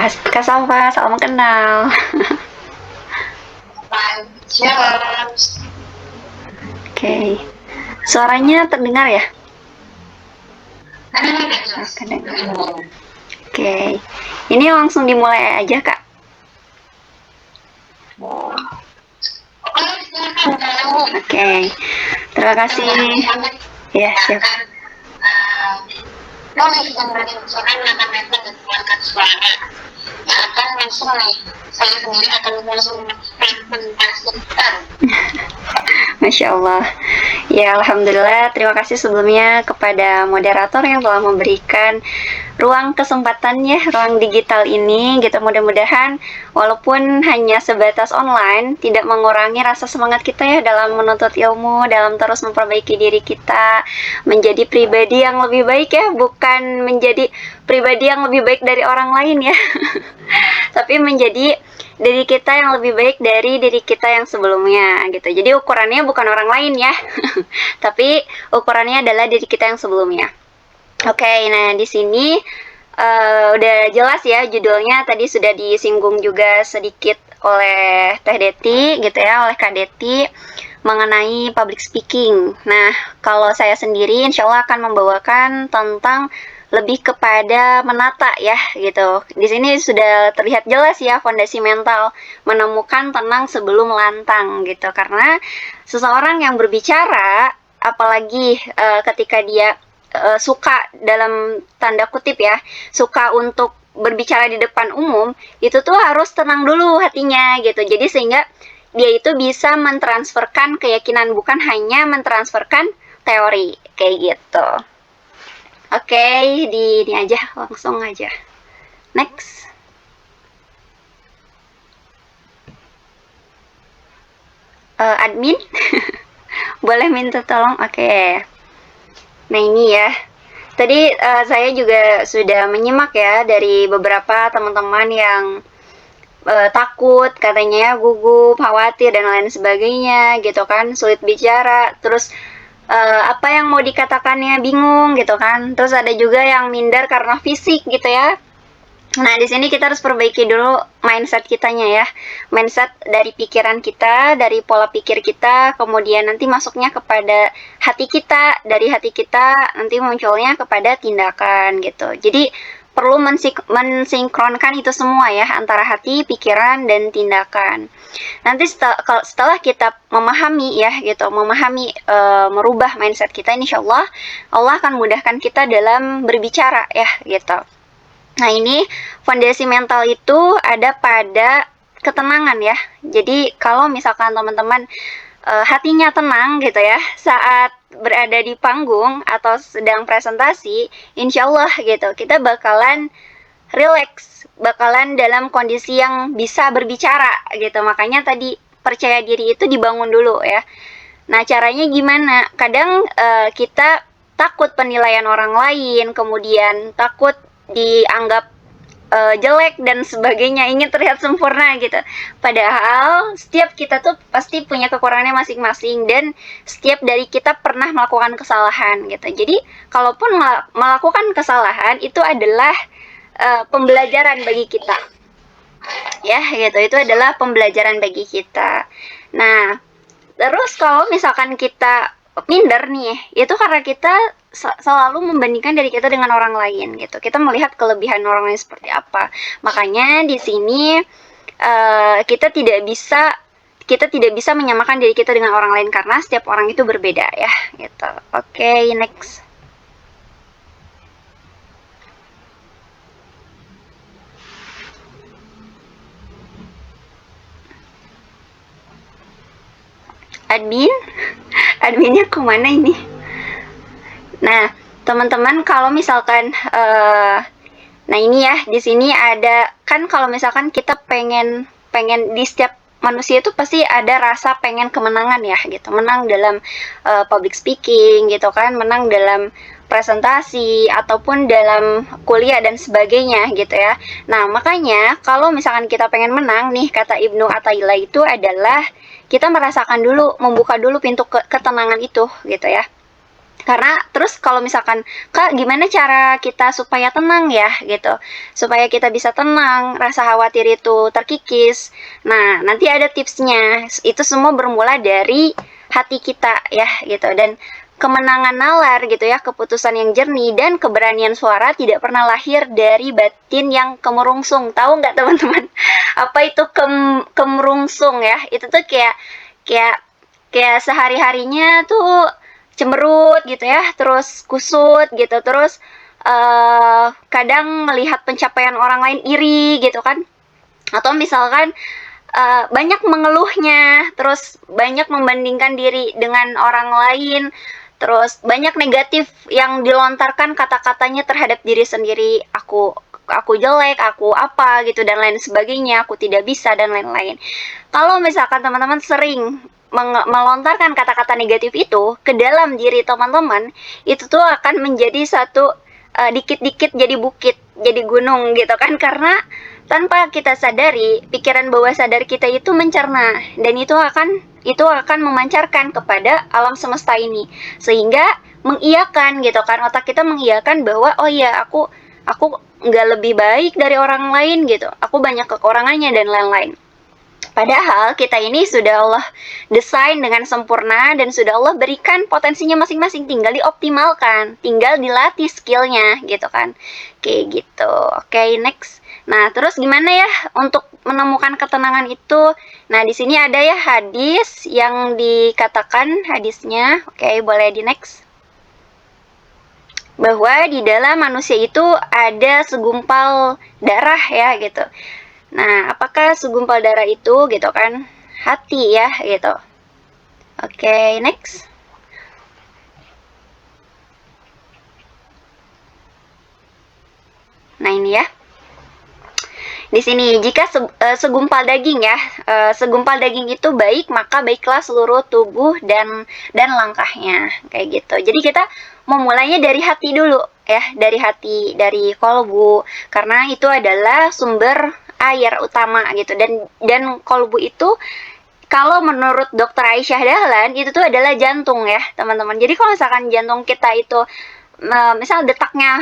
Kak Salva, salam kenal. Siap. Oke, suaranya terdengar ya? Ada. Oke, oke. Ini langsung dimulai aja, Kak. Oke, terima kasih. Ya, siap. Akan langsung nih, saya sendiri akan langsung presentasikan. Masya Allah. Ya, Alhamdulillah. Terima kasih sebelumnya kepada moderator yang telah memberikan ruang kesempatannya, ruang digital ini gitu. Mudah-mudahan walaupun hanya sebatas online, tidak mengurangi rasa semangat kita ya dalam menuntut ilmu, dalam terus memperbaiki diri kita, menjadi pribadi yang lebih baik ya, bukan menjadi pribadi yang lebih baik dari orang lain ya. Tapi menjadi diri kita yang lebih baik dari diri kita yang sebelumnya gitu. Jadi ukurannya bukan orang lain ya, tapi ukurannya adalah diri kita yang sebelumnya. Oke, nah di sini udah jelas ya judulnya, tadi sudah disinggung juga sedikit oleh Teh Deti gitu ya, oleh Kak Deti mengenai public speaking. Nah, kalau saya sendiri insya Allah akan membawakan tentang lebih kepada menata ya gitu. Di sini sudah terlihat jelas ya fondasi mental, menemukan tenang sebelum lantang gitu. Karena seseorang yang berbicara, apalagi ketika dia suka dalam tanda kutip ya, suka untuk berbicara di depan umum, itu tuh harus tenang dulu hatinya gitu. Jadi sehingga dia itu bisa mentransferkan keyakinan, bukan hanya mentransferkan teori kayak gitu. Oke, di ini aja, langsung aja. Next. Admin, boleh minta tolong? Oke. Nah ini ya, tadi saya juga sudah menyimak ya dari beberapa teman-teman yang takut, katanya ya, gugup, khawatir dan lain sebagainya gitu kan, sulit bicara, terus apa yang mau dikatakannya bingung gitu kan, terus ada juga yang minder karena fisik gitu ya. Nah, di sini kita harus perbaiki dulu mindset kitanya ya. Mindset dari pikiran kita, dari pola pikir kita, kemudian nanti masuknya kepada hati kita, dari hati kita nanti munculnya kepada tindakan gitu. Jadi perlu mensinkronkan itu semua ya, antara hati, pikiran, dan tindakan. Nanti setelah kita memahami ya gitu, memahami merubah mindset kita, insya Allah Allah akan mudahkan kita dalam berbicara ya gitu. Nah, ini fondasi mental itu ada pada ketenangan ya. Jadi kalau misalkan teman-teman hatinya tenang gitu ya saat berada di panggung atau sedang presentasi, insya Allah gitu kita bakalan relax, bakalan dalam kondisi yang bisa berbicara gitu. Makanya tadi percaya diri itu dibangun dulu ya. Nah, caranya gimana? Kadang kita takut penilaian orang lain, kemudian takut dianggap jelek dan sebagainya, ingin terlihat sempurna gitu. Padahal setiap kita tuh pasti punya kekurangannya masing-masing, dan setiap dari kita pernah melakukan kesalahan gitu. Jadi kalaupun melakukan kesalahan itu adalah pembelajaran bagi kita ya gitu, itu adalah pembelajaran bagi kita. Nah, terus kalau misalkan kita minder nih, itu karena kita selalu membandingkan diri kita dengan orang lain gitu. Kita melihat kelebihan orang lain seperti apa. Makanya di sini kita tidak bisa menyamakan diri kita dengan orang lain karena setiap orang itu berbeda ya gitu. Oke, next. Adminnya kemana ini? Nah, teman-teman kalau misalkan nah ini ya, di sini ada kan, kalau misalkan kita pengen di setiap manusia itu pasti ada rasa pengen kemenangan ya gitu, menang dalam public speaking gitu kan, menang dalam presentasi ataupun dalam kuliah dan sebagainya gitu ya. Nah, makanya kalau misalkan kita pengen menang nih, kata Ibnu Athaillah itu adalah kita merasakan dulu, membuka dulu pintu ketenangan itu gitu ya. Karena terus kalau misalkan, Kak, gimana cara kita supaya tenang ya gitu, supaya kita bisa tenang, rasa khawatir itu terkikis. Nah, nanti ada tipsnya. Itu semua bermula dari hati kita ya gitu. Dan kemenangan nalar gitu ya, keputusan yang jernih dan keberanian suara tidak pernah lahir dari batin yang kemerungsung. Tahu nggak teman-teman? Apa itu kemerungsung ya? Itu tuh kayak kayak kayak sehari-harinya tuh cemberut gitu ya, terus kusut gitu, terus kadang melihat pencapaian orang lain iri gitu kan, atau misalkan banyak mengeluhnya, terus banyak membandingkan diri dengan orang lain, terus banyak negatif yang dilontarkan kata-katanya terhadap diri sendiri, aku jelek, aku apa gitu dan lain sebagainya, aku tidak bisa dan lain-lain. Kalau misalkan teman-teman sering melontarkan kata-kata negatif itu ke dalam diri teman-teman, itu tuh akan menjadi satu dikit-dikit jadi bukit, jadi gunung gitu kan, karena tanpa kita sadari, pikiran bawah sadar kita itu mencerna dan itu akan memancarkan kepada alam semesta ini, sehingga mengiyakan gitu kan, otak kita mengiyakan bahwa oh iya, aku nggak lebih baik dari orang lain gitu, aku banyak kekurangannya dan lain-lain. Padahal kita ini sudah Allah desain dengan sempurna dan sudah Allah berikan potensinya masing-masing, tinggal dioptimalkan, tinggal dilatih skillnya gitu kan. Kayak gitu. Oke, next. Nah, terus gimana ya untuk menemukan ketenangan itu? Nah, di sini ada ya hadis yang dikatakan hadisnya. Oke, boleh di next. Bahwa di dalam manusia itu ada segumpal darah ya gitu. Nah, apakah segumpal darah itu gitu kan? Hati ya gitu. Oke, next. Nah, ini ya. Di sini jika segumpal daging ya, segumpal daging itu baik, maka baiklah seluruh tubuh dan langkahnya kayak gitu. Jadi kita memulainya dari hati dulu ya, dari hati, dari kolbu, karena itu adalah sumber air utama gitu. Dan kolbu itu kalau menurut Dokter Aisyah Dahlan itu tuh adalah jantung ya teman-teman. Jadi kalau misalkan jantung kita itu misal detaknya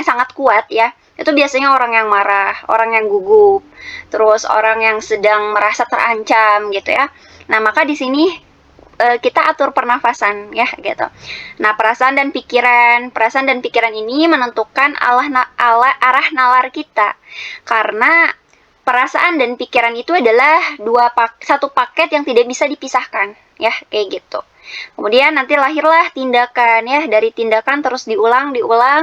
sangat kuat ya, itu biasanya orang yang marah, orang yang gugup, terus orang yang sedang merasa terancam gitu ya. Nah, maka di sini kita atur pernafasan ya gitu. Nah, perasaan dan pikiran ini menentukan arah nalar kita. Karena perasaan dan pikiran itu adalah satu paket yang tidak bisa dipisahkan ya, kayak gitu. Kemudian nanti lahirlah tindakan ya, dari tindakan terus diulang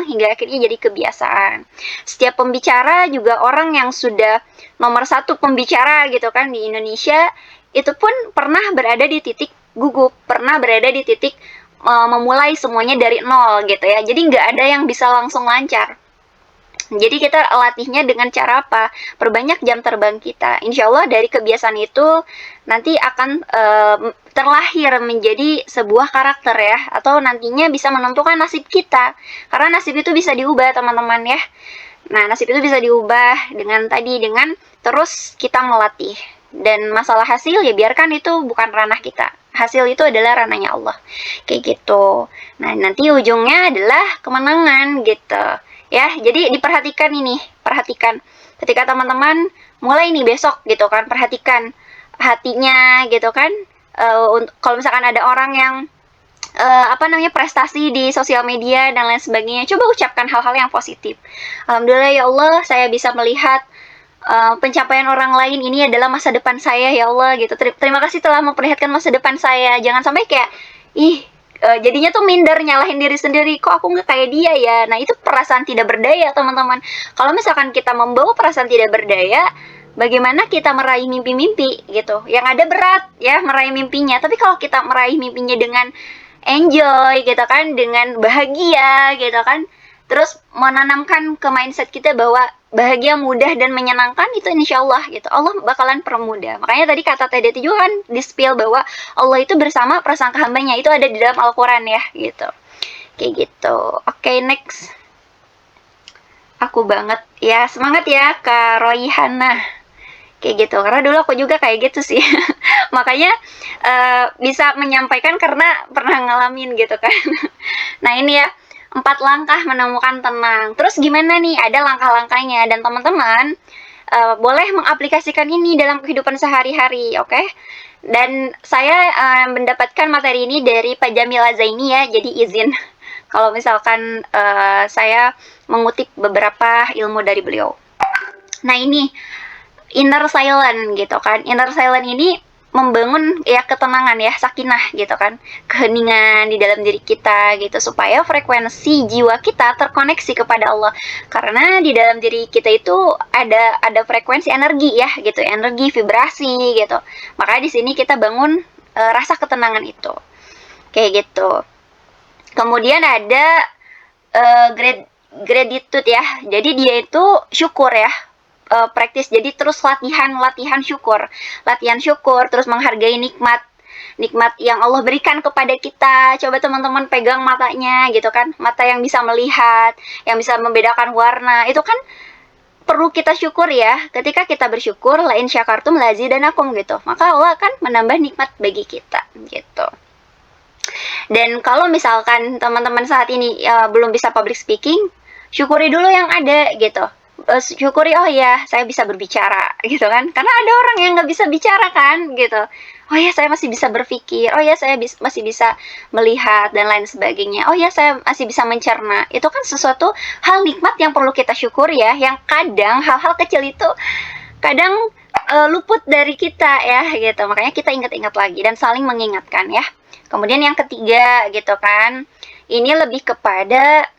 hingga akhirnya jadi kebiasaan. Setiap pembicara juga orang yang sudah nomor 1 pembicara gitu kan di Indonesia, itu pun pernah berada di titik gugup, pernah berada di titik memulai semuanya dari nol gitu ya. Jadi nggak ada yang bisa langsung lancar. Jadi kita latihnya dengan cara apa? Perbanyak jam terbang kita. Insya Allah dari kebiasaan itu nanti akan terlahir menjadi sebuah karakter ya, atau nantinya bisa menentukan nasib kita. Karena nasib itu bisa diubah teman-teman ya. Nah, nasib itu bisa diubah dengan terus kita melatih. Dan masalah hasil ya biarkan itu bukan ranah kita. Hasil itu adalah ranahnya Allah. Kayak gitu. Nah, nanti ujungnya adalah kemenangan gitu. Ya, jadi perhatikan ketika teman-teman mulai nih besok gitu kan, perhatikan hatinya gitu kan. Kalau misalkan ada orang yang prestasi di sosial media dan lain sebagainya, coba ucapkan hal-hal yang positif. Alhamdulillah ya Allah, saya bisa melihat pencapaian orang lain ini adalah masa depan saya ya Allah gitu. Terima kasih telah memperlihatkan masa depan saya. Jangan sampai kayak jadinya tuh minder, nyalahin diri sendiri, kok aku nggak kayak dia ya. Nah, itu perasaan tidak berdaya teman-teman. Kalau misalkan kita membawa perasaan tidak berdaya, bagaimana kita meraih mimpi-mimpi gitu, yang ada berat ya meraih mimpinya. Tapi kalau kita meraih mimpinya dengan enjoy gitu kan, dengan bahagia gitu kan, terus menanamkan ke mindset kita bahwa bahagia, mudah, dan menyenangkan, itu insya Allah gitu, Allah bakalan permudah. Makanya tadi kata TDT juga kan di-spill bahwa Allah itu bersama prasangka hambanya, itu ada di dalam Al-Quran ya gitu. Kayak gitu. Oke, next. Aku banget ya, semangat ya Kak Royhana. Kayak gitu, karena dulu aku juga kayak gitu sih. Makanya bisa menyampaikan karena pernah ngalamin gitu kan. Nah ini ya, 4 langkah menemukan tenang. Terus gimana nih? Ada langkah-langkahnya dan teman-teman boleh mengaplikasikan ini dalam kehidupan sehari-hari, oke? Dan saya mendapatkan materi ini dari Pak Jamil Zaini ya, jadi izin kalau misalkan saya mengutip beberapa ilmu dari beliau. Nah ini inner silent gitu kan. Inner silent ini membangun ya ketenangan ya, sakinah gitu kan, keheningan di dalam diri kita gitu, supaya frekuensi jiwa kita terkoneksi kepada Allah. Karena di dalam diri kita itu ada frekuensi energi ya gitu, energi vibrasi gitu. Makanya di sini kita bangun rasa ketenangan itu kayak gitu. Kemudian ada gratitude ya, jadi dia itu syukur ya, praktis. Jadi terus latihan syukur, terus menghargai nikmat yang Allah berikan kepada kita. Coba teman-teman pegang matanya gitu kan, mata yang bisa melihat, yang bisa membedakan warna, itu kan perlu kita syukur ya. Ketika kita bersyukur, la in syakartum lazidanakum gitu, maka Allah akan menambah nikmat bagi kita gitu. Dan kalau misalkan teman-teman saat ini belum bisa public speaking, syukuri dulu yang ada gitu. Syukuri, oh ya saya bisa berbicara gitu kan, karena ada orang yang nggak bisa bicara kan gitu. Oh ya saya masih bisa berpikir, oh ya saya masih bisa melihat dan lain sebagainya, oh ya saya masih bisa mencerna. Itu kan sesuatu hal nikmat yang perlu kita syukuri ya, yang kadang hal-hal kecil itu kadang luput dari kita ya gitu. Makanya kita ingat-ingat lagi dan saling mengingatkan ya. Kemudian yang ketiga gitu kan, ini lebih kepada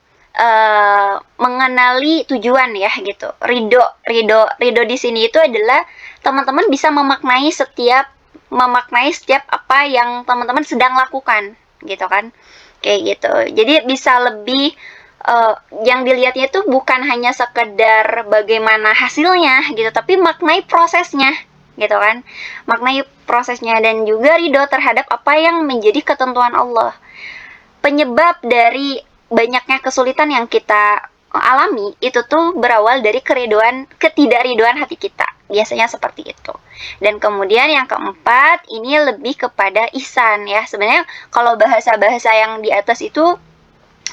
mengenali tujuan ya gitu. Ridho di sini itu adalah teman-teman bisa memaknai setiap apa yang teman-teman sedang lakukan gitu kan, kayak gitu. Jadi bisa lebih yang dilihatnya itu bukan hanya sekedar bagaimana hasilnya gitu, tapi maknai prosesnya gitu kan, maknai prosesnya. Dan juga ridho terhadap apa yang menjadi ketentuan Allah. Penyebab dari banyaknya kesulitan yang kita alami itu tuh berawal dari ketidakridoan hati kita, biasanya seperti itu. Dan kemudian yang keempat, ini lebih kepada ihsan ya. Sebenarnya kalau bahasa-bahasa yang di atas itu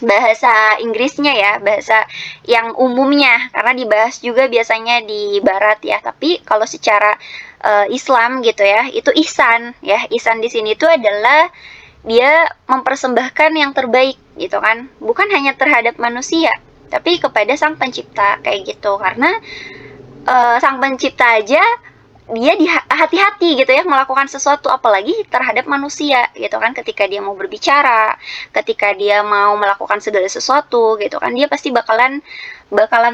bahasa Inggrisnya ya, bahasa yang umumnya, karena dibahas juga biasanya di barat ya. Tapi kalau secara Islam gitu ya, itu ihsan ya. Ihsan di sini itu adalah dia mempersembahkan yang terbaik gitu kan, bukan hanya terhadap manusia tapi kepada sang pencipta kayak gitu. Karena sang pencipta aja dia hati-hati gitu ya melakukan sesuatu, apalagi terhadap manusia gitu kan. Ketika dia mau berbicara, ketika dia mau melakukan segala sesuatu gitu kan, dia pasti bakalan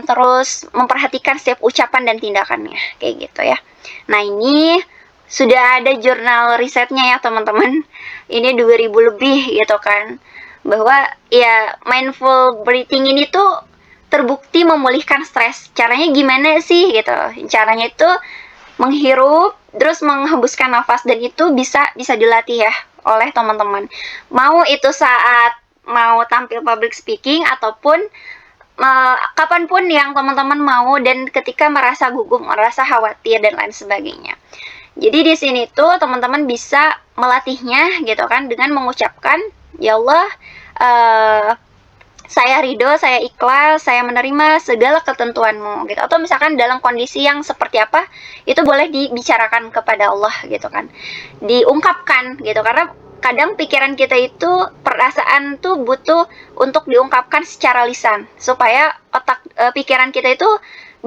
terus memperhatikan setiap ucapan dan tindakannya kayak gitu ya. Nah ini sudah ada jurnal risetnya ya teman-teman, ini 2000 lebih gitu kan, bahwa ya mindful breathing ini tuh terbukti memulihkan stres. Caranya gimana sih gitu? Caranya itu menghirup terus menghembuskan nafas, dan itu bisa dilatih ya oleh teman-teman. Mau itu saat mau tampil public speaking ataupun kapanpun yang teman-teman mau, dan ketika merasa gugup, merasa khawatir dan lain sebagainya. Jadi di sini tuh teman-teman bisa melatihnya gitu kan dengan mengucapkan, ya Allah, saya ridho, saya ikhlas, saya menerima segala ketentuanmu gitu. Atau misalkan dalam kondisi yang seperti apa, itu boleh dibicarakan kepada Allah gitu kan, diungkapkan gitu. Karena kadang pikiran kita itu, perasaan tuh butuh untuk diungkapkan secara lisan supaya pikiran kita itu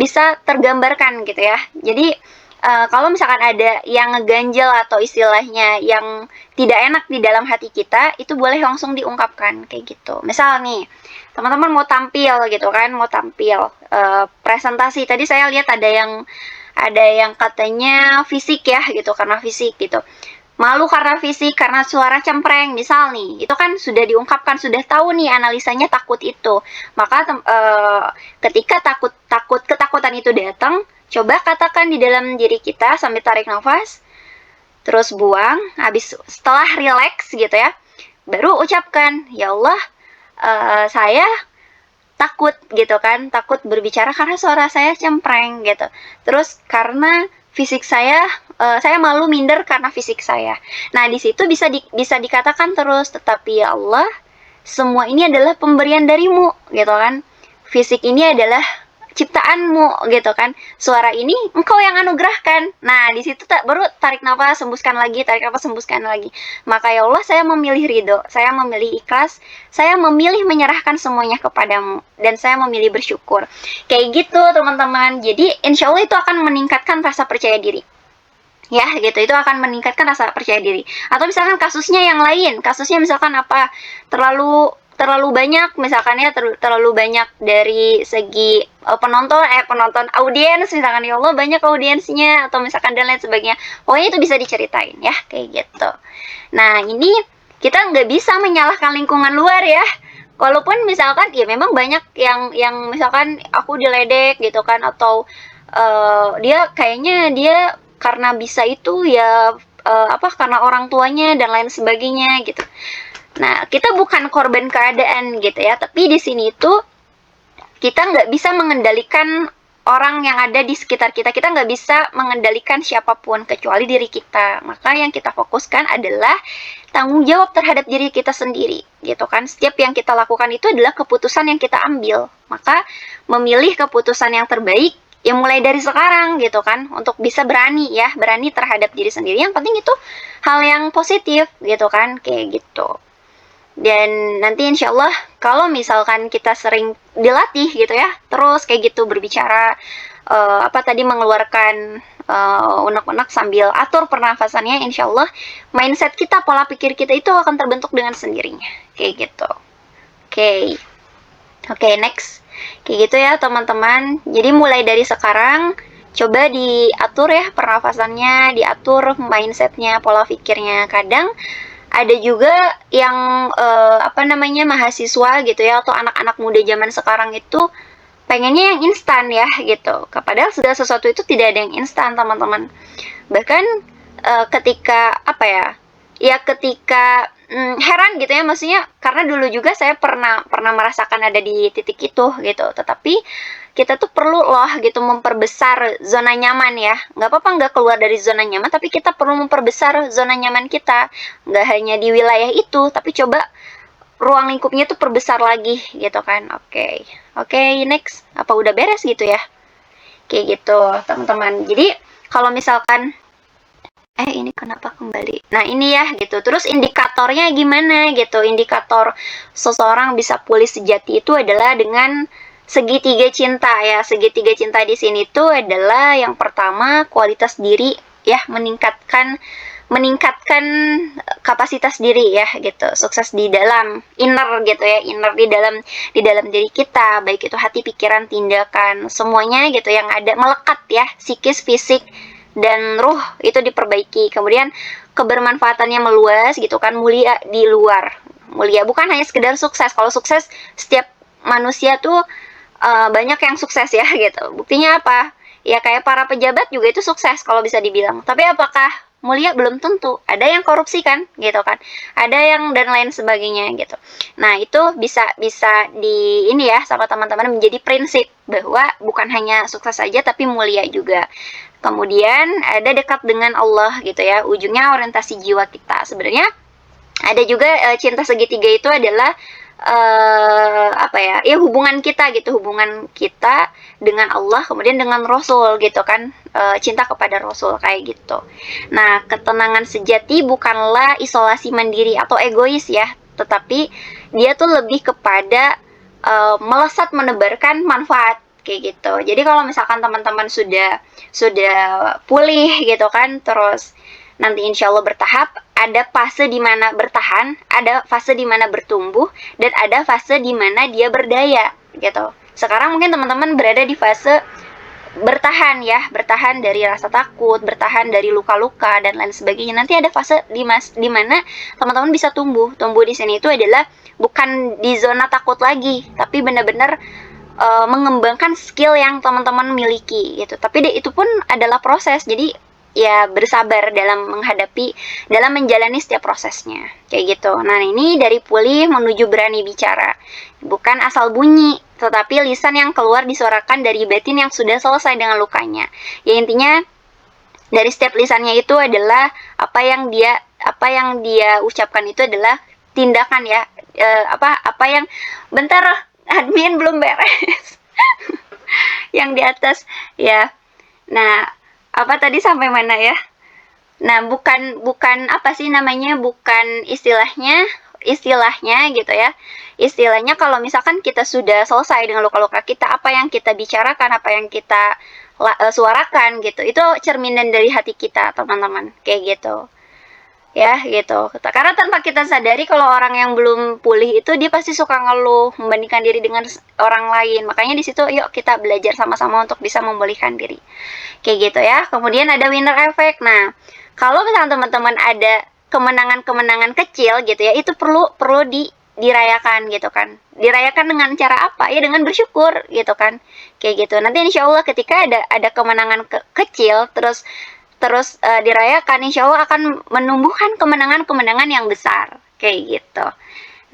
bisa tergambarkan gitu ya. Jadi kalau misalkan ada yang ngeganjel atau istilahnya yang tidak enak di dalam hati kita, itu boleh langsung diungkapkan kayak gitu. Misal nih, teman-teman mau tampil gitu kan, mau tampil presentasi. Tadi saya lihat ada yang katanya fisik ya gitu, karena fisik gitu. Malu karena fisik, karena suara cempreng misal nih, itu kan sudah diungkapkan, sudah tahu nih analisanya takut itu. Maka ketika ketakutan itu datang, coba katakan di dalam diri kita sambil tarik nafas, terus buang, habis setelah relax gitu ya, baru ucapkan, ya Allah, saya takut gitu kan, takut berbicara karena suara saya cempreng gitu. Terus karena fisik saya saya malu minder karena fisik saya. Nah, di situ bisa dikatakan terus, tetapi ya Allah, semua ini adalah pemberian darimu, gitu kan. Fisik ini adalah ciptaanmu, gitu kan. Suara ini engkau yang anugerahkan. Nah, di situ baru tarik nafas, hembuskan lagi, tarik nafas, hembuskan lagi. Maka ya Allah, saya memilih ridho, saya memilih ikhlas, saya memilih menyerahkan semuanya kepadamu, dan saya memilih bersyukur. Kayak gitu, teman-teman. Jadi, insya Allah itu akan meningkatkan rasa percaya diri. Ya, gitu. Itu akan meningkatkan rasa percaya diri. Atau misalkan kasusnya yang lain, kasusnya misalkan apa, terlalu banyak, misalkan ya, terlalu banyak dari segi penonton audiens, misalkan ya Allah banyak audiensnya, atau misalkan dan lain sebagainya. Pokoknya itu bisa diceritain ya, kayak gitu. Nah, ini kita nggak bisa menyalahkan lingkungan luar ya. Walaupun misalkan ya memang banyak yang misalkan aku diledek gitu kan, atau dia kayaknya dia karena bisa itu ya karena orang tuanya dan lain sebagainya gitu. Nah, kita bukan korban keadaan gitu ya, tapi di sini tuh kita nggak bisa mengendalikan orang yang ada di sekitar kita. Kita nggak bisa mengendalikan siapapun kecuali diri kita. Maka yang kita fokuskan adalah tanggung jawab terhadap diri kita sendiri, gitu kan. Setiap yang kita lakukan itu adalah keputusan yang kita ambil. Maka memilih keputusan yang terbaik ya mulai dari sekarang, gitu kan, untuk bisa berani terhadap diri sendiri. Yang penting itu hal yang positif, gitu kan, kayak gitu. Dan nanti insya Allah kalau misalkan kita sering dilatih gitu ya, terus kayak gitu berbicara, mengeluarkan unek-unek sambil atur pernafasannya, insya Allah mindset kita, pola pikir kita itu akan terbentuk dengan sendirinya, kayak gitu. Oke, next. Kayak gitu ya teman-teman. Jadi mulai dari sekarang coba diatur ya pernafasannya, diatur mindsetnya, pola pikirnya. Kadang ada juga yang mahasiswa gitu ya, atau anak-anak muda zaman sekarang itu pengennya yang instan ya gitu. Padahal segala sesuatu itu tidak ada yang instan, teman-teman. Bahkan ketika heran gitu ya, maksudnya karena dulu juga saya pernah merasakan ada di titik itu gitu. Tetapi kita tuh perlu loh gitu memperbesar zona nyaman ya. Nggak apa-apa nggak keluar dari zona nyaman, tapi kita perlu memperbesar zona nyaman kita. Nggak hanya di wilayah itu, tapi coba ruang lingkupnya tuh perbesar lagi gitu kan. Oke, next. Apa udah beres gitu ya? Kayak gitu, teman-teman. Jadi kalau misalkan ini kenapa kembali? Nah, ini ya gitu. Terus indikatornya gimana gitu? Indikator seseorang bisa pulih sejati itu adalah dengan segitiga cinta ya. Segitiga cinta di sini tuh adalah yang pertama kualitas diri ya, meningkatkan kapasitas diri ya gitu. Sukses di dalam inner gitu ya, inner di dalam diri kita, baik itu hati, pikiran, tindakan, semuanya gitu yang ada melekat ya, psikis, fisik dan ruh itu diperbaiki. Kemudian kebermanfaatannya meluas gitu kan, mulia di luar. Mulia bukan hanya sekedar sukses. Kalau sukses setiap manusia tuh banyak yang sukses ya gitu. Buktinya apa? Ya kayak para pejabat juga itu sukses kalau bisa dibilang. Tapi apakah mulia? Belum tentu. Ada yang korupsi kan gitu kan. Ada yang dan lain sebagainya gitu. Nah, itu bisa di ini ya sama teman-teman menjadi prinsip bahwa bukan hanya sukses saja tapi mulia juga. Kemudian ada dekat dengan Allah gitu ya. Ujungnya orientasi jiwa kita. Sebenarnya ada juga cinta segitiga itu adalah hubungan kita gitu, hubungan kita dengan Allah, kemudian dengan Rasul gitu kan, cinta kepada Rasul kayak gitu. Nah, ketenangan sejati bukanlah isolasi mandiri atau egois ya, tetapi dia tuh lebih kepada melesat menebarkan manfaat kayak gitu. Jadi kalau misalkan teman-teman sudah pulih gitu kan, terus nanti insya Allah bertahap, ada fase di mana bertahan, ada fase di mana bertumbuh, dan ada fase di mana dia berdaya gitu. Sekarang mungkin teman-teman berada di fase bertahan ya, bertahan dari rasa takut, bertahan dari luka-luka dan lain sebagainya. Nanti ada fase di mana teman-teman bisa tumbuh. Tumbuh di sini itu adalah bukan di zona takut lagi, tapi benar-benar mengembangkan skill yang teman-teman miliki gitu. Tapi itu pun adalah proses. Jadi ya bersabar dalam menjalani setiap prosesnya kayak gitu. Nah, ini dari pulih menuju berani bicara, bukan asal bunyi, tetapi lisan yang keluar disuarakan dari batin yang sudah selesai dengan lukanya. Ya intinya Dari setiap lisannya itu adalah apa yang dia ucapkan itu adalah tindakan ya. Apa yang bentar, admin belum beres. Yang di atas ya. Nah, apa tadi sampai mana ya? Nah, bukan apa sih namanya? Bukan istilahnya gitu ya. Istilahnya kalau misalkan kita sudah selesai dengan luka-luka kita, apa yang kita bicarakan, apa yang kita suarakan gitu, itu cerminan dari hati kita, teman-teman. Kayak gitu. Ya, gitu. Karena tanpa kita sadari kalau orang yang belum pulih itu dia pasti suka ngeluh, membandingkan diri dengan orang lain. Makanya di situ yuk kita belajar sama-sama untuk bisa memulihkan diri. Kayak gitu ya. Kemudian ada winner effect. Nah, kalau misalnya teman-teman ada kemenangan-kemenangan kecil gitu ya, itu perlu dirayakan gitu kan. Dirayakan dengan cara apa? Ya dengan bersyukur gitu kan. Kayak gitu. Nanti insya Allah ketika ada kemenangan kecil terus dirayakan, insya Allah akan menumbuhkan kemenangan-kemenangan yang besar kayak gitu.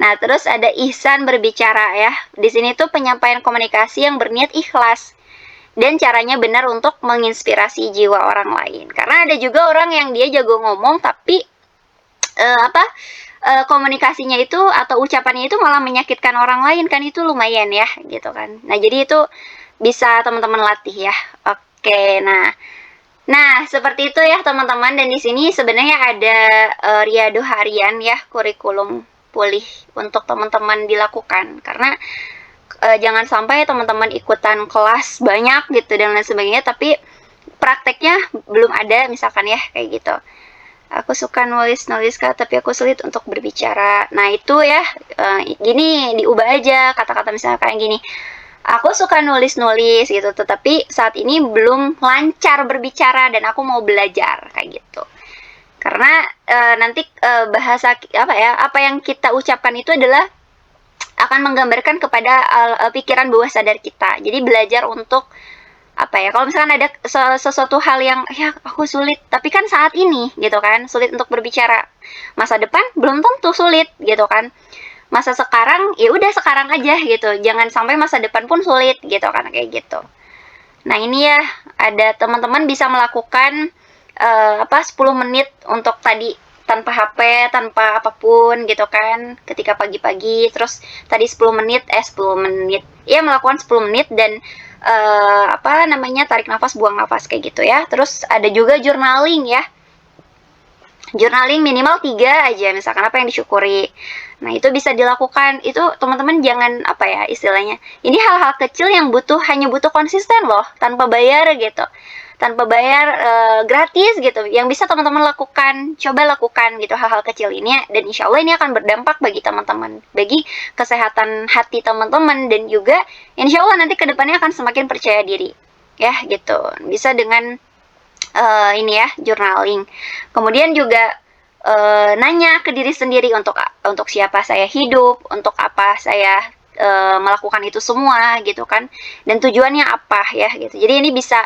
Nah, terus ada ihsan berbicara ya. Di sini tuh penyampaian komunikasi yang berniat ikhlas dan caranya benar untuk menginspirasi jiwa orang lain. Karena ada juga orang yang dia jago ngomong tapi komunikasinya itu atau ucapannya itu malah menyakitkan orang lain, kan itu lumayan ya gitu kan. Nah, jadi itu bisa teman-teman latih ya. Oke, Nah, seperti itu ya teman-teman, dan di sini sebenarnya ada riado harian ya, kurikulum pulih untuk teman-teman dilakukan. Karena jangan sampai teman-teman ikutan kelas banyak gitu dan lain sebagainya, tapi prakteknya belum ada misalkan ya, kayak gitu. Aku suka nulis Kak, tapi aku sulit untuk berbicara. Nah, itu ya, gini, diubah aja kata-kata misalnya kayak gini. Aku suka nulis gitu, tetapi saat ini belum lancar berbicara dan aku mau belajar kayak gitu. Karena nanti bahasa apa yang kita ucapkan itu adalah akan menggambarkan kepada pikiran bawah sadar kita. Jadi belajar untuk kalau misalkan ada sesuatu hal yang ya aku sulit, tapi kan saat ini gitu kan, sulit untuk berbicara. Masa depan belum tentu sulit gitu kan. Masa sekarang ya udah sekarang aja gitu, jangan sampai masa depan pun sulit gitu kan, kayak gitu. Nah, ini ya, ada teman-teman bisa melakukan 10 menit untuk tadi tanpa HP, tanpa apapun gitu kan, ketika pagi-pagi. Terus tadi 10 menit ya, melakukan 10 menit dan tarik nafas, buang nafas kayak gitu ya. Terus ada juga journaling ya. Journaling minimal 3 aja, misalkan apa yang disyukuri. Nah, itu bisa dilakukan. Itu teman-teman jangan istilahnya. Ini hal-hal kecil yang hanya butuh konsisten loh, tanpa bayar gitu. Tanpa bayar, gratis gitu. Yang bisa teman-teman lakukan, coba lakukan gitu hal-hal kecil ini, dan insya Allah ini akan berdampak bagi teman-teman, bagi kesehatan hati teman-teman, dan juga insya Allah nanti kedepannya akan semakin percaya diri. Ya, gitu. Bisa dengan ini ya, journaling. Kemudian juga nanya ke diri sendiri untuk siapa saya hidup, untuk apa saya melakukan itu semua gitu kan, dan tujuannya apa ya gitu. Jadi ini bisa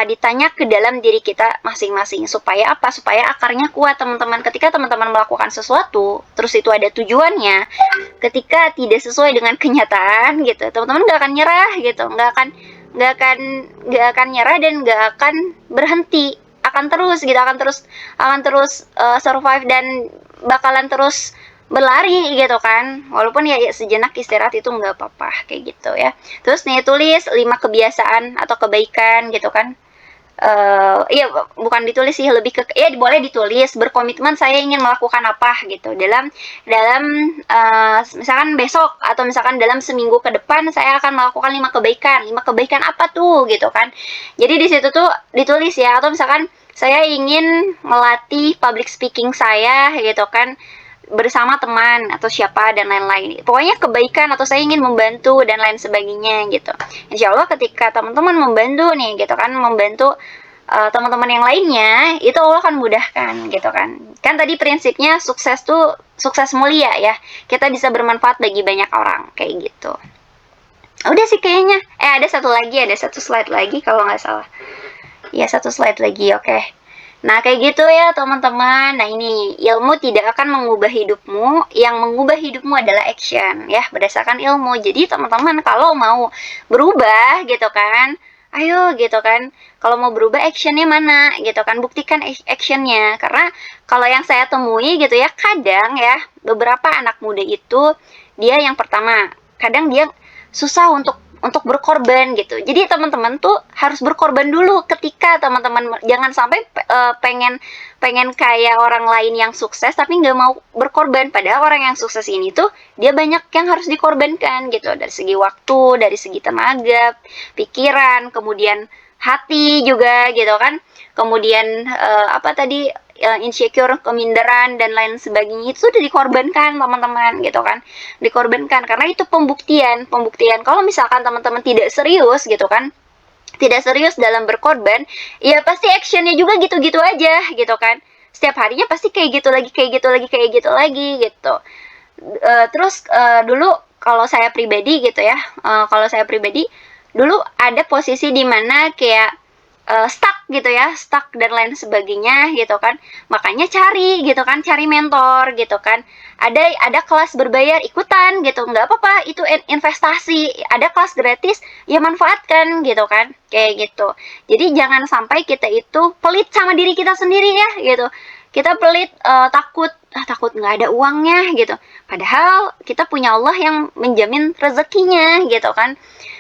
ditanya ke dalam diri kita masing-masing, supaya akarnya kuat, teman-teman. Ketika teman-teman melakukan sesuatu terus itu ada tujuannya, ketika tidak sesuai dengan kenyataan gitu, teman-teman nggak akan nyerah gitu, nggak akan nyerah dan nggak akan berhenti, akan terus survive dan bakalan terus berlari gitu kan, walaupun ya sejenak istirahat itu nggak apa-apa kayak gitu ya. Terus nih, tulis 5 kebiasaan atau kebaikan gitu kan. Iya, bukan ditulis sih, lebih ke boleh ditulis, berkomitmen saya ingin melakukan apa gitu dalam misalkan besok atau misalkan dalam seminggu ke depan saya akan melakukan 5 kebaikan apa tuh gitu kan. Jadi di situ tuh ditulis ya, atau misalkan saya ingin melatih public speaking saya gitu kan, bersama teman atau siapa dan lain-lain. Pokoknya kebaikan, atau saya ingin membantu dan lain sebagainya gitu. Insya Allah ketika teman-teman membantu nih gitu kan, membantu teman-teman yang lainnya, itu Allah akan mudahkan gitu kan. Kan tadi prinsipnya sukses tuh sukses mulia ya. Kita bisa bermanfaat bagi banyak orang kayak gitu. Udah sih kayaknya. Ada satu slide lagi kalau nggak salah. Ya, 1 slide lagi, oke. Nah, kayak gitu ya teman-teman. Nah, ini ilmu tidak akan mengubah hidupmu, yang mengubah hidupmu adalah action ya, berdasarkan ilmu. Jadi teman-teman kalau mau berubah gitu kan, ayo gitu kan, kalau mau berubah actionnya mana gitu kan, buktikan actionnya. Karena kalau yang saya temui gitu ya, kadang ya beberapa anak muda itu dia yang pertama, kadang dia susah untuk berkorban gitu. Jadi teman-teman tuh harus berkorban dulu ketika teman-teman, jangan sampai pengen pengen kayak orang lain yang sukses tapi nggak mau berkorban. Padahal orang yang sukses ini tuh dia banyak yang harus dikorbankan gitu, dari segi waktu, dari segi tenaga, pikiran, kemudian hati juga gitu kan. Kemudian apa tadi, insecure, keminderan dan lain sebagainya itu udah dikorbankan teman-teman gitu kan. Dikorbankan karena itu pembuktian, pembuktian kalau misalkan teman-teman tidak serius gitu kan, tidak serius dalam berkorban, ya pasti actionnya juga gitu-gitu aja gitu kan. Setiap harinya pasti kayak gitu lagi, kayak gitu lagi, kayak gitu lagi gitu. Terus dulu kalau saya pribadi gitu ya, kalau saya pribadi dulu ada posisi di mana kayak stuck gitu ya, stuck dan lain sebagainya gitu kan. Makanya cari gitu kan, cari mentor gitu kan. Ada kelas berbayar, ikutan gitu, nggak apa-apa, itu investasi. Ada kelas gratis, ya manfaatkan gitu kan, kayak gitu. Jadi jangan sampai kita itu pelit sama diri kita sendiri ya gitu. Kita pelit, takut takut nggak ada uangnya gitu. Padahal kita punya Allah yang menjamin rezekinya gitu kan.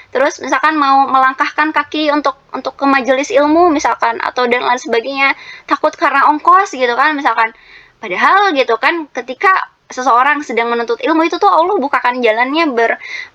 Terus misalkan mau melangkahkan kaki untuk ke majelis ilmu misalkan, atau dan lain sebagainya, takut karena ongkos gitu kan misalkan. Padahal gitu kan, ketika seseorang sedang menuntut ilmu itu tuh Allah bukakan jalannya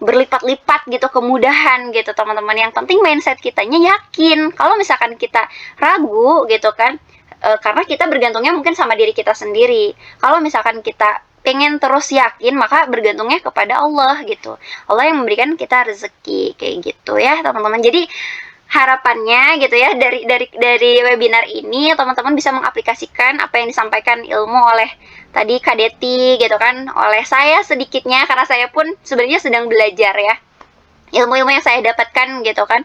berlipat-lipat gitu, kemudahan gitu teman-teman. Yang penting mindset kitanya yakin. Kalau misalkan kita ragu gitu kan, karena kita bergantungnya mungkin sama diri kita sendiri. Kalau misalkan kita pengen terus yakin, maka bergantungnya kepada Allah gitu. Allah yang memberikan kita rezeki, kayak gitu ya teman-teman. Jadi harapannya gitu ya, dari webinar ini teman-teman bisa mengaplikasikan apa yang disampaikan ilmu oleh tadi Kak Deti gitu kan, oleh saya sedikitnya, karena saya pun sebenarnya sedang belajar ya. Ilmu-ilmu yang saya dapatkan gitu kan,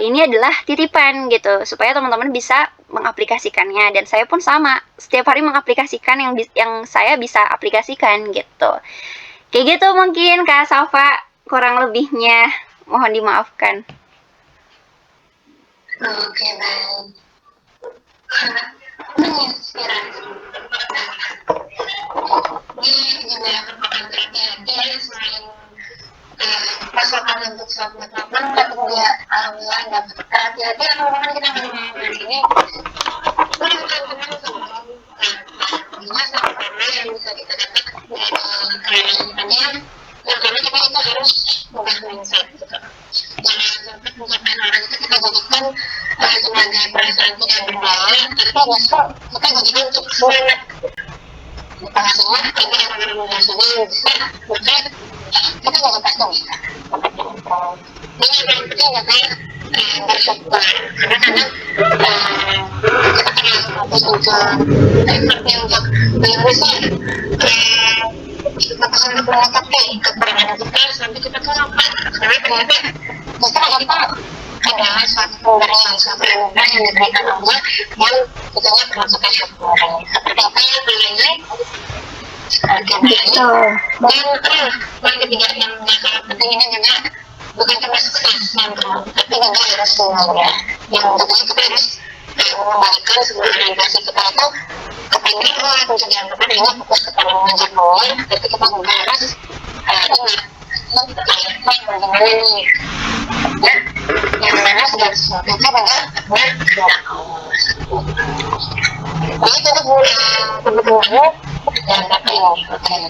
ini adalah titipan gitu, supaya teman-teman bisa mengaplikasikannya. Dan saya pun sama, setiap hari mengaplikasikan yang saya bisa aplikasikan gitu. Kayak gitu mungkin Kak Safa, kurang lebihnya mohon dimaafkan. Oke, baik. Menginspirasi. Ini juga merupakan hati-hati selain pasokan untuk suatu teman, tapi juga alhamdulillah dapat hati-hati yang merupakan kita mengenai ini. Teman-teman semua sama yang bisa kita dapat dari kehidupannya, yang karena kita itu harus ubah mindset gitu. Jangan sampai pencapaian orang itu kita jadikan sebagai perasaan tidak berdaya, tapi justru kita jadikan untuk semangat. Bahasanya ini yang menjadi bisa bukan kita juga pasti bisa. Ini yang paling penting adalah bersyukur, karena kadang kita pernah fokus untuk effortnya untuk besar, kita pernah mencapai keberadaan kita sampai kita tuh lupa, karena ternyata justru kita adalah suatu pemberian, suatu anugerah yang diberikan Allah yang tentunya perlu kita syukuri. Seperti apa yang namanya dan poin ketiga yang gak kalah penting ini juga bukan cuma sukses yang tapi juga harus semuanya yang tentunya kita harus mengembalikan sebuah orientasi kita itu kepada Allah, pencegahan kepada ini fokus kepada mengejar Allah, tapi kita juga harus ingat bagaimana nih ya, yang mana segala sesuatu itu benar kehendak Allah. Jadi itu kebetulan dan tapi dan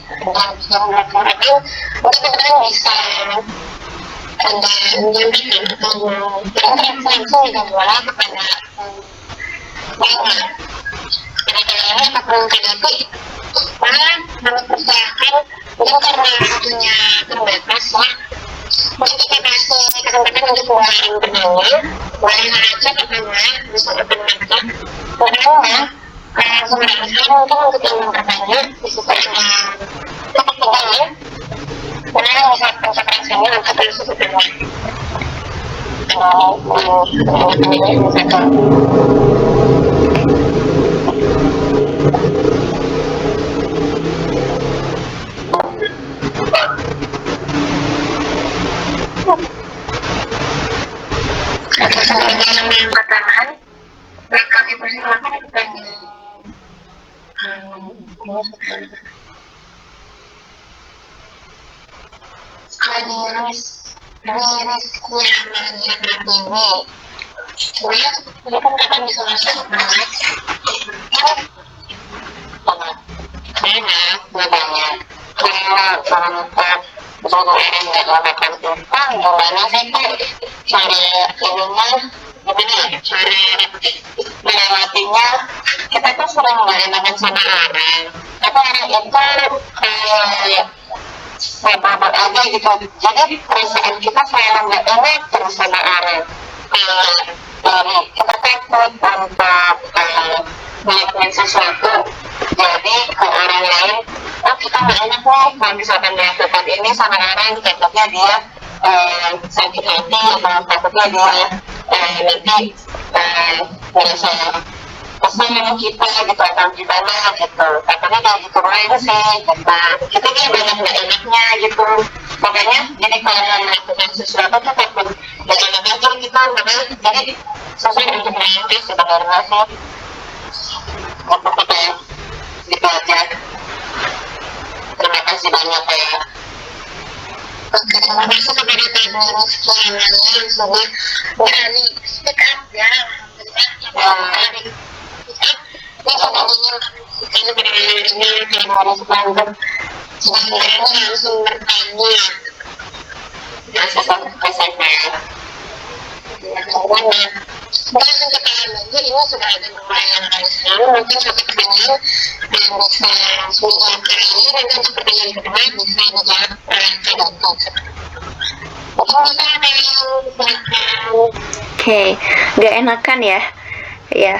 yang melakukan untuk benar bisa anda menyampaikan atau berinteraksi langsung dengan bola kepada banyak kadang-kadang apapun terjadi malah mempercayakan mungkin karena waktunya terbatas ya, mungkin kita kasih kesempatan untuk orang bertanya boleh aja pertanyaan bisa bertanya karena sebenarnya mungkin untuk yang bertanya bisa ada topik tinggal karena bisa konsentrasinya untuk langsung bertanya mereka dipersilakan bukan miris miris yang ini sebenarnya mereka kadang bisa masuk karena namanya kalau jadi orang nggak makan tumpang gimana sih cara ininya gimana cara melewatinya kita tuh sering nggak enakan sama orang tapi orang itu kayak sabar aja gitu jadi perasaan kita selalu nggak enak terus sama orang dari kita takut untuk melakukan sesuatu jadi ke orang lain oh kita nggak enak nih kalau misalkan melakukan ini sama orang takutnya dia sakit hati atau takutnya dia nanti merasa kesal sama kita gitu atau gimana gitu takutnya kayak gitu aja sih kita kayak banyak nggak enaknya gitu makanya jadi kalau melakukan sesuatu tuh takut nggak enak aja gitu makanya jadi susah untuk mengangkat sebenarnya sih untuk kita gitu aja. Terima kasih banyak ya. Oke, terima kasih kepada Ibu sekian yang sudah berani speak up ya. Alhamdulillah. Ini sudah ingin kita berani kepada sepanjang sebenarnya langsung bertanya. Masa saya. Dan kita lagi ini sudah ada lumayan hasil mungkin satu pertanyaan yang bisa dijawab kali ini dan untuk pertanyaan kedua bisa dijawab tergantung mungkin bisa ada yang silakan. Oke, gak enakan ya. Ya,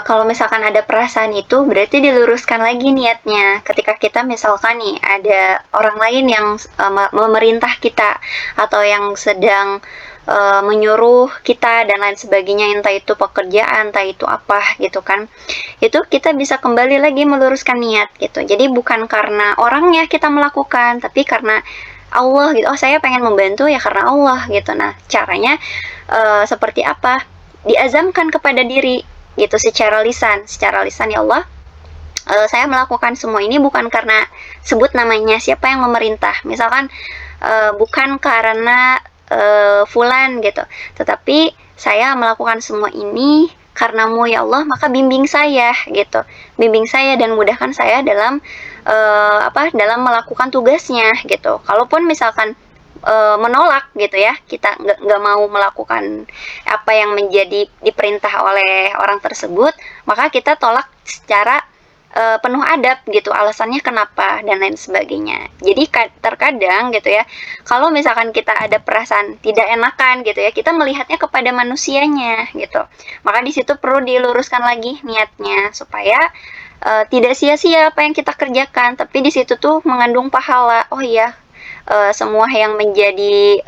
kalau misalkan ada perasaan itu berarti diluruskan lagi niatnya. Ketika kita misalkan nih ada orang lain yang memerintah kita atau yang sedang menyuruh kita dan lain sebagainya, entah itu pekerjaan, entah itu apa gitu kan, itu kita bisa kembali lagi meluruskan niat gitu. Jadi bukan karena orangnya kita melakukan, tapi karena Allah gitu. Oh, saya pengen membantu ya karena Allah gitu. Nah, caranya seperti apa? Diazamkan kepada diri gitu secara lisan ya Allah, saya melakukan semua ini bukan karena sebut namanya siapa yang memerintah, misalkan bukan karena fulan gitu, tetapi saya melakukan semua ini karenamu ya Allah, maka bimbing saya gitu, bimbing saya dan mudahkan saya dalam dalam melakukan tugasnya gitu. Kalaupun misalkan menolak gitu ya, kita nggak mau melakukan apa yang menjadi diperintah oleh orang tersebut, maka kita tolak secara penuh adab gitu, alasannya kenapa dan lain sebagainya. Jadi terkadang gitu ya, kalau misalkan kita ada perasaan tidak enakan gitu ya, kita melihatnya kepada manusianya gitu, maka di situ perlu diluruskan lagi niatnya supaya tidak sia-sia apa yang kita kerjakan, tapi di situ tuh mengandung pahala. Oh iya, semua yang menjadi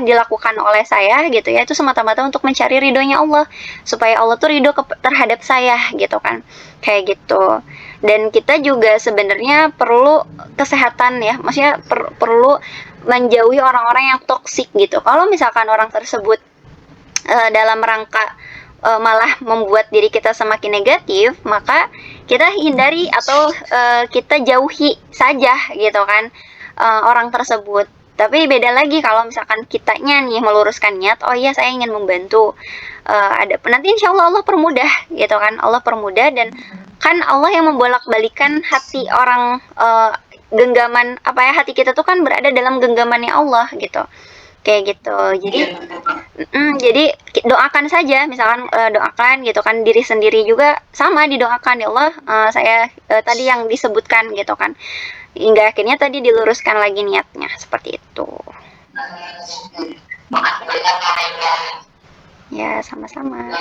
dilakukan oleh saya gitu ya, itu semata-mata untuk mencari ridhonya Allah, supaya Allah tuh ridho terhadap saya gitu kan, kayak gitu. Dan kita juga sebenarnya perlu kesehatan ya, maksudnya perlu menjauhi orang-orang yang toksik gitu. Kalau misalkan orang tersebut dalam rangka malah membuat diri kita semakin negatif, maka kita hindari atau kita jauhi saja gitu kan orang tersebut. Tapi beda lagi kalau misalkan kitanya nih meluruskan niat, oh iya saya ingin membantu, nanti insya Allah permudah gitu kan, Allah permudah. Dan kan Allah yang membolak-balikan hati orang, genggaman hati kita tuh kan berada dalam genggamannya Allah gitu, kayak gitu. Jadi doakan saja, misalkan doakan gitu kan, diri sendiri juga sama didoakan, ya Allah saya tadi yang disebutkan gitu kan, hingga akhirnya tadi diluruskan lagi niatnya seperti itu. Ya, sama-sama.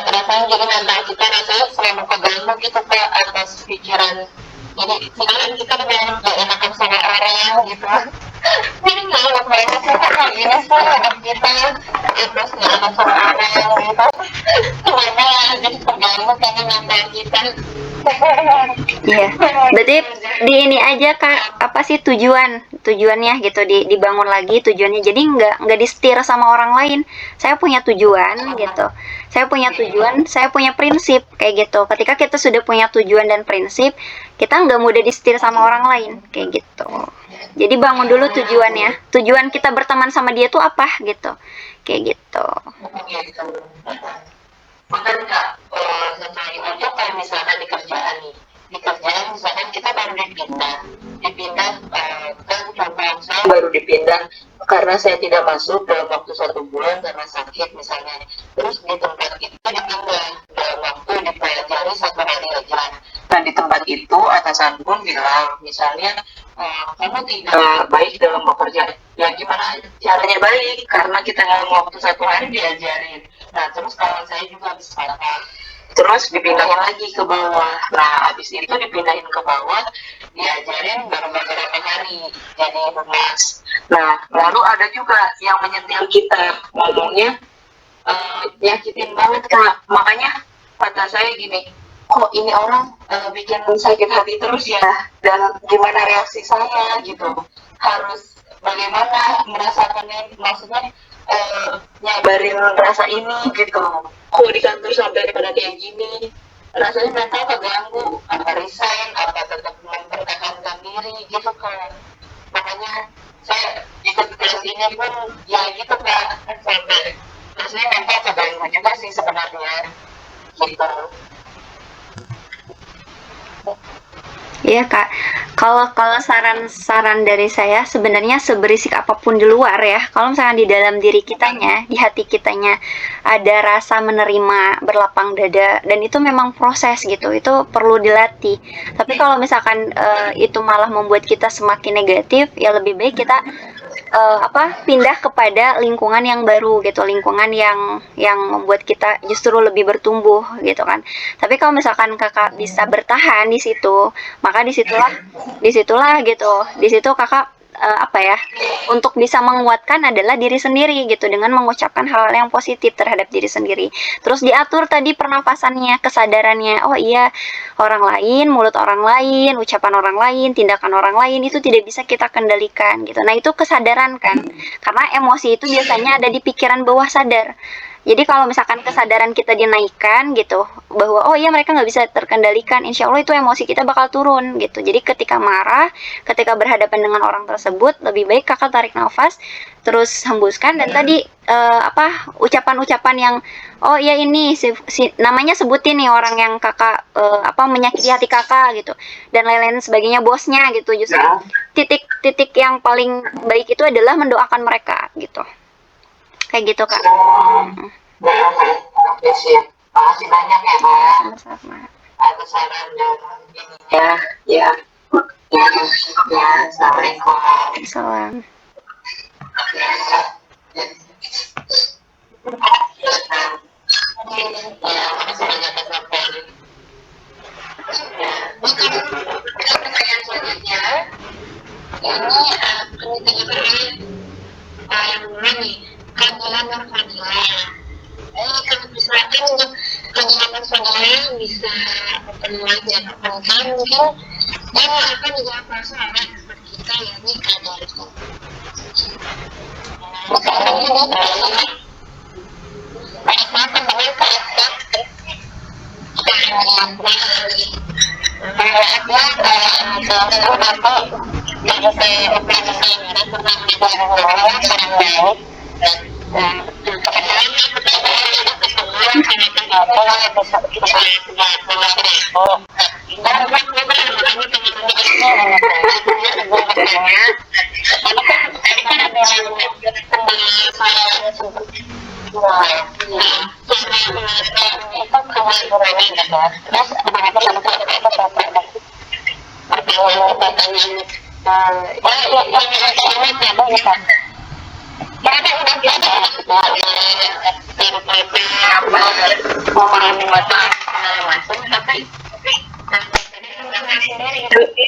Rasanya jadi mental kita rasanya selalu keganggu gitu kayak atas pikiran. Jadi sekarang kita udah gak enakan sama orang gitu. Jadi gak enak banget sih. kita terus nggak ada suara gitu gimana ya jadi terganggu karena mental kita. Iya, berarti di ini aja Kak, apa sih tujuannya gitu, dibangun lagi tujuannya. Jadi nggak disetir sama orang lain. Saya punya tujuan gitu. Saya punya prinsip kayak gitu. Ketika kita sudah punya tujuan dan prinsip, kita nggak mudah disetir sama orang lain kayak gitu. Jadi bangun dulu tujuannya. Tujuan kita berteman sama dia tuh apa gitu. Kayak gitu. Gitu. Bahkan Kak, setelah itu aja kayak misalkan di kerjaan nih, di kerjaan misalkan kita baru dipindah kan contoh saya baru dipindah karena saya tidak masuk dalam waktu 1 bulan karena sakit misalnya, terus di tempat itu dipindah dalam waktu dipelajari 1 hari aja. Nah di tempat itu atasan pun bilang misalnya kamu tidak baik dalam bekerja, ya gimana caranya baik karena kita dalam waktu 1 hari diajarin. Nah terus kawan saya juga habis patah, terus dipindahin lagi ke bawah. Nah habis itu dipindahin ke bawah, diajarin baru beberapa hari jadi humas. Nah lalu ada juga yang menyentil kita ngomongnya nyakitin banget Kak. Makanya kata saya gini, kok ini orang bikin sakit hati terus ya, dan gimana reaksi saya gitu, harus bagaimana merasakannya, maksudnya nyabarin rasa ini gitu. Kok di kantor sampai pada kayak gini, rasanya mental keganggu, apa resign, apa tetap mempertahankan diri gitu kan. Makanya saya ikut kelas ini pun ya gitu Kak, sampai rasanya mental keganggu juga sih sebenarnya gitu. Iya Kak, kalau kalau saran-saran dari saya sebenarnya seberisik apapun di luar ya, kalau misalkan di dalam diri kitanya, di hati kitanya ada rasa menerima berlapang dada dan itu memang proses gitu, itu perlu dilatih. Tapi kalau misalkan itu malah membuat kita semakin negatif, ya lebih baik kita pindah kepada lingkungan yang baru gitu, lingkungan yang membuat kita justru lebih bertumbuh gitu kan. Tapi kalau misalkan kakak bisa bertahan di situ, maka disitulah gitu, di situ kakak untuk bisa menguatkan adalah diri sendiri gitu dengan mengucapkan hal yang positif terhadap diri sendiri. Terus diatur tadi pernapasannya, kesadarannya. Oh iya, orang lain, mulut orang lain, ucapan orang lain, tindakan orang lain itu tidak bisa kita kendalikan gitu. Nah, itu kesadaran kan. Karena emosi itu biasanya ada di pikiran bawah sadar. Jadi kalau misalkan kesadaran kita dinaikkan gitu, bahwa oh iya mereka nggak bisa terkendalikan, insya Allah itu emosi kita bakal turun gitu. Jadi ketika marah, ketika berhadapan dengan orang tersebut, lebih baik kakak tarik nafas, terus hembuskan dan tadi ucapan-ucapan yang oh iya ini namanya sebutin nih orang yang kakak menyakiti hati kakak gitu dan lain-lain sebagainya, bosnya gitu. Justru titik yang paling baik itu adalah mendoakan mereka gitu. Kayak gitu Kak. Oke sih, makasih banyak ya Mbak. Sama-sama. Atas saran dan ya, ya, ya, ya, assalamualaikum. Salam. Ya, makasih banyak atas saran. Mungkin pertanyaan selanjutnya, ini yang mana nih? Kegiatan Nurfadila. Kalau misalkan untuk kegiatan Nurfadila bisa memperluas penting mungkin dia akan dijawab masalah seperti kita ya ini kadarku. Misalkan ini berkaitan dengan kaitan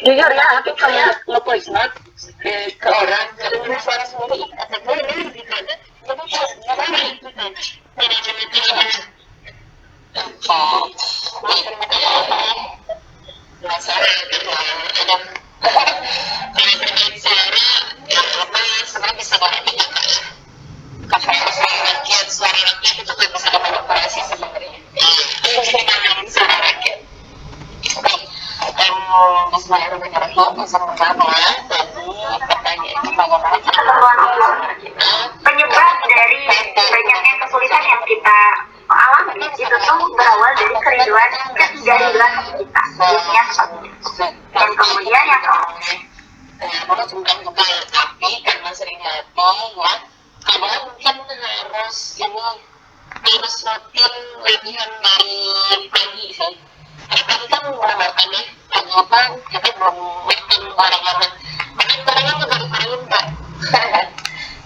jujur ya, aku kayak nge-voice note ke orang, kalau suara sendiri, kata gue ini lebih padat, jadi masalah gitu ada kalau terkait suara yang apa sebenarnya bisa diperhatikan suara rakyat itu kan bisa dimanipulasi sebenarnya bisa dimanipulasi suara rakyat. Baik, bismillahirrahmanirrahim. Yang pertama tadi pertanyaannya bagaimana cara kita Penyebab dari banyaknya kesulitan yang kita alami itu tuh berawal dari kerinduan ketidakhilangan kita, biasanya seperti itu. Dan kemudian yang boleh juga tapi karena sering hati ya kadang mungkin harus rutin latihan dari pagi sih. Karena tadi kan melewatkan ya pagi apa kita belum makan barang-barang barang-barangnya juga dikeringin kan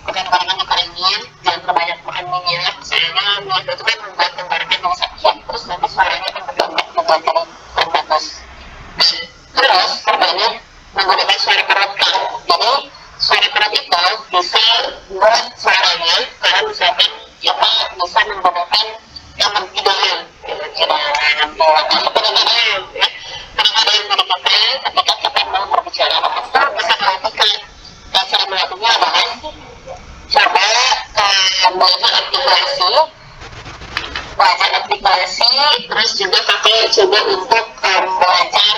bukan barangnya dikeringin, jangan terbanyak makan minyak soalnya minyak itu kan membuat tenggorokan yang sakit terus nanti suaranya kan berdampak juga jadi terbatas. Terus pertanyaan menggunakan suara perut kan, jadi suara perut itu bisa buat suaranya karena misalkan kita bisa menggunakan yang pentingnya pendengaran ya pendengaran dari kita ketika kita mau berbicara apa bisa perhatikan dan cara melakukannya adalah coba belajar artikulasi terus juga pakai coba untuk belajar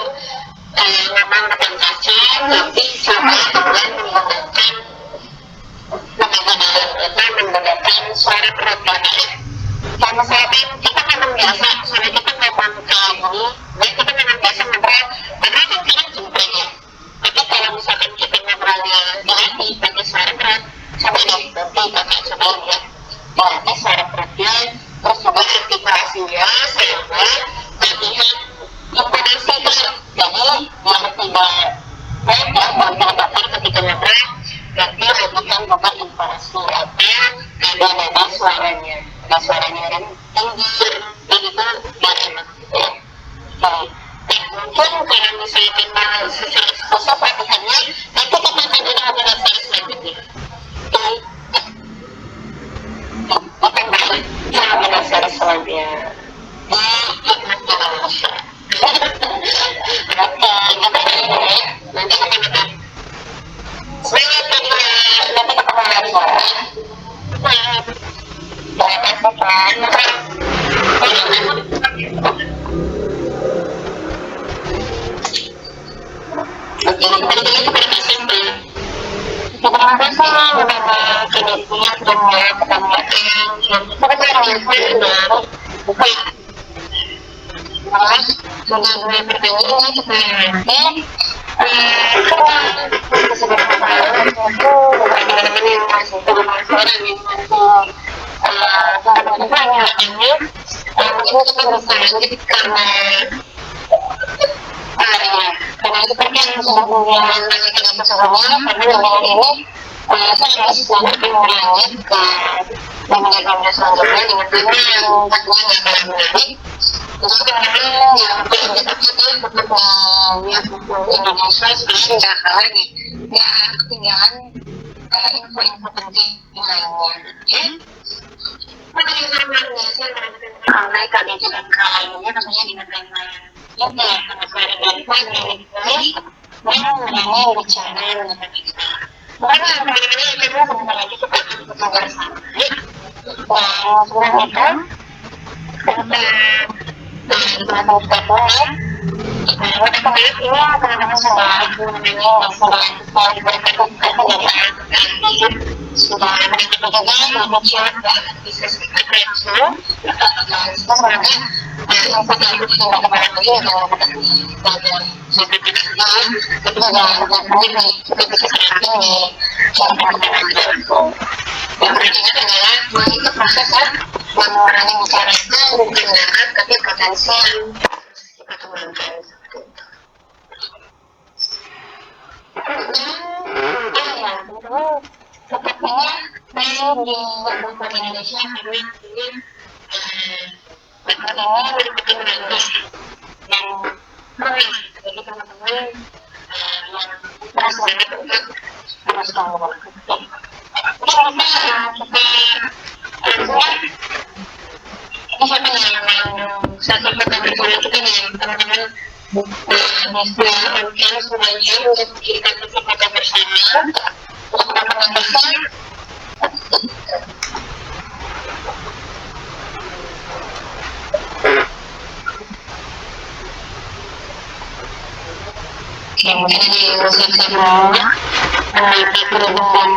ngomong depan kaca nanti coba dengan menggunakan suara perut kalau misalkan kita memang biasa suara kita memang kayak gini dan kita memang biasa ngobrol karena kan kadang jempol ya tapi kalau misalkan kita ngobrolnya di hati pakai suara perut coba deh nanti kakak coba lihat dilatih suara perutnya terus juga artikulasinya sama latihan intonasi kan jadi biar tidak dan terdapat ketika ngobrol nanti latihan juga intonasi atau nada suaranya dan suaranya kan tinggi dan itu biar enak gitu ya. Mungkin kalau misalkan mau secara khusus latihannya nanti kita akan dengan saya selanjutnya. Akan banyak cara dengan saya selanjutnya di Indonesia. Oke, kita ini nanti kita akan semangat nanti ketemu lagi ya. Terima kasih kan. Oke, terima kasih. Terima kasih mengenai kinerja dan pertanyaan yang bukan. Mengenai pertanyaannya kita nanti kesempatan itu bagaimana yang masih bermasalah yang banyak ini mungkin kita bisa lanjut karena karena seperti yang sudah menanyakan itu sebelumnya karena dengan ini saya masih akan berlanjut ke webinar selanjutnya dengan tema yang tentunya nggak kalah menarik jadi teman-teman yang pengen kita untuk lihat buku Indonesia sebenarnya nggak kalah nih nggak ketinggalan info-info penting lainnya ya. Pada yang biasa online kalian juga lainnya tentunya dengan tema juga karena saya dan baik dan mengenai bicara mengenai kita. Pokoknya teman-teman yang kedua sebentar lagi kita akan bekerja bersama. Dan sebelum itu kita boleh untuk kemarin ini teman-teman sudah mengenai masalah yang berkaitan dengan sudah mendapat juga berbicara dan bisa sedikit reaksi semoga yang saya ikut tidak kemarin lagi adalah belajar sampai pada sekarang tapi juga ini kita bisa sekarang ini cara perkembangan itu yang berikutnya adalah mengikut proses mengurangi bicara itu bukan bakat tapi potensi yang kita kembangkan seperti itu. Dan ya tentu sepertinya saya di Bank Indonesia karena ingin bakat ini meliputi menangis dan mulai bagi teman-teman yang merasa banget untuk terus melakukan. Mungkin bisa kita langsung siapa yang satu pertemuan itu kan yang teman-teman bisa mungkin semuanya untuk kita foto bersama untuk teman-teman besar. Yang ini musik semua perubahan